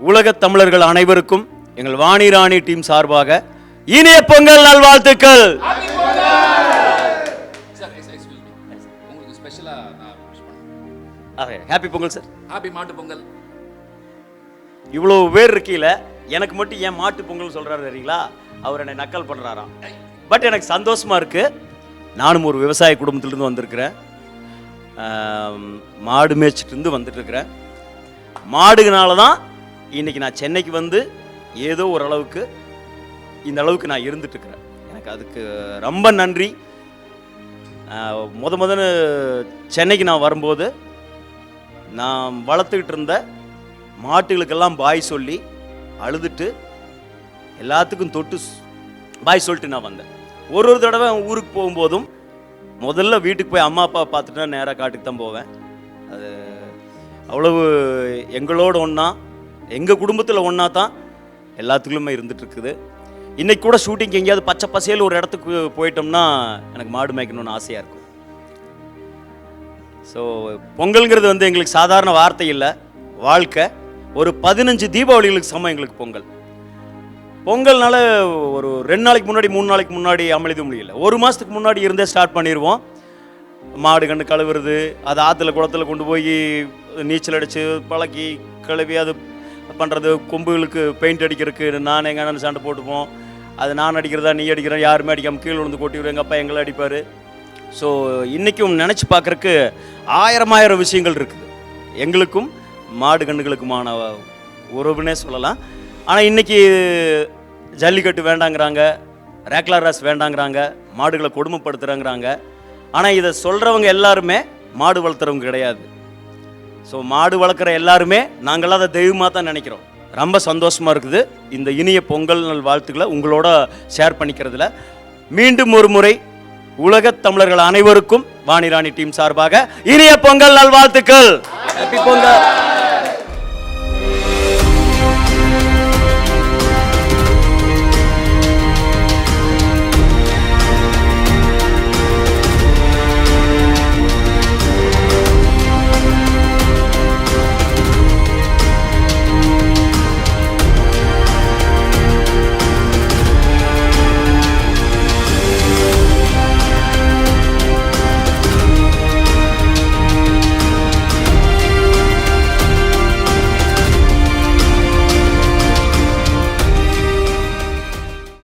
உலகத் தமிழர்கள் அனைவருக்கும் எங்கள் வாணிராணி டீம் சார்பாக இனிய பொங்கல் நல்வாழ்த்துக்கள். Happy Pongal sir. ஹாப்பி மாட்டு பொங்கல். இவ்வளவு பேர் இருக்கீல, எனக்கு மட்டும் ஏன் மாட்டு பொங்கல் சொல்றாரு தெரியுங்களா? அவர் என்னை நக்கல் பண்றாராம். பட் எனக்கு சந்தோஷமா இருக்கு. நானும் ஒரு விவசாய குடும்பத்திலிருந்து வந்திருக்கிறேன். மாடு மேய்ச்சிட்டு இருந்து வந்துட்டு இருக்கிறேன். மாடுனால தான் இன்னைக்கு நான் சென்னைக்கு வந்து ஏதோ ஓரளவுக்கு இந்த அளவுக்கு நான் இருந்துட்டு இருக்கிறேன். எனக்கு அதுக்கு ரொம்ப நன்றி. முதல்ல சென்னைக்கு நான் வரும்போது நான் வளர்த்துக்கிட்டு இருந்த மாட்டுகளுக்கெல்லாம் பாய் சொல்லி அழுதுட்டு எல்லாத்துக்கும் தொட்டு பாய் சொல்லிட்டு நான் வந்தேன். ஒரு தடவை ஊருக்கு போகும்போதும் முதல்ல வீட்டுக்கு போய் அம்மா அப்பா பார்த்துட்டு நேராக காட்டுக்கு தான் போவேன். அது அவ்வளவு எங்களோட ஒன்றா, எங்கள் குடும்பத்தில் ஒன்றா தான் எல்லாத்துக்குள்ளுமே இருந்துகிட்ருக்குது. இன்றைக்கி கூட ஷூட்டிங் எங்கேயாவது பச்சை பசேல் ஒரு இடத்துக்கு போயிட்டோம்னா எனக்கு மாடு மேய்க்கணும்னு ஆசையாக இருக்கும். ஸோ பொங்கல்ங்கிறது வந்து எங்களுக்கு சாதாரண வார்த்தை இல்லை, வாழ்க்கை. ஒரு 15 தீபாவளிகளுக்கு சமம் எங்களுக்கு பொங்கல். பொங்கல்னால ஒரு 2 நாளைக்கு முன்னாடி 3 நாளைக்கு முன்னாடி அமளிது முடியல, 1 மாதத்துக்கு முன்னாடி இருந்தே ஸ்டார்ட் பண்ணிடுவோம். மாடு கண்டு கழுவுறது, அது ஆற்றுல குளத்தில் கொண்டு போய் நீச்சல் அடித்து பழக்கி கழுவி அது பண்ணுறது, கொம்புகளுக்கு பெயிண்ட் அடிக்கிறதுக்கு நான் எங்கள் அண்ணன் சண்டை போட்டுப்போம். அது நான் அடிக்கிறதா நீ அடிக்கிறா, யாருமே அடிக்காமல் கீழே விழுந்து கொட்டிவிடும். எங்கள் அப்பா எங்களை அடிப்பார். ஸோ இன்றைக்கும் நினச்சி பார்க்குறக்கு ஆயிரம் விஷயங்கள் இருக்குது. எங்களுக்கும் மாடு கண்ணுகளுக்குமான உறவுனே சொல்லலாம். ஆனால் இன்றைக்கி ஜல்லிக்கட்டு வேண்டாங்கிறாங்க, ரேக்லா ராஸ் வேண்டாங்கிறாங்க, மாடுகளை கொடுமைப்படுத்துகிறாங்கிறாங்க. ஆனால் இதை சொல்கிறவங்க எல்லாருமே மாடு வளர்த்துறவங்க கிடையாது. ஸோ மாடு வளர்க்குற எல்லாருமே நாங்களாம் அதை தெய்வமாக தான் நினைக்கிறோம். ரொம்ப சந்தோஷமாக இருக்குது இந்த இனிய பொங்கல் நல் வாழ்த்துக்களை உங்களோட ஷேர் பண்ணிக்கிறதுல. மீண்டும் ஒரு முறை உலகத் தமிழர்கள் அனைவருக்கும் வாணிராணி டீம் சார்பாக இனிய பொங்கல் நல்வாழ்த்துக்கள். ஹாப்பி பொங்கல்.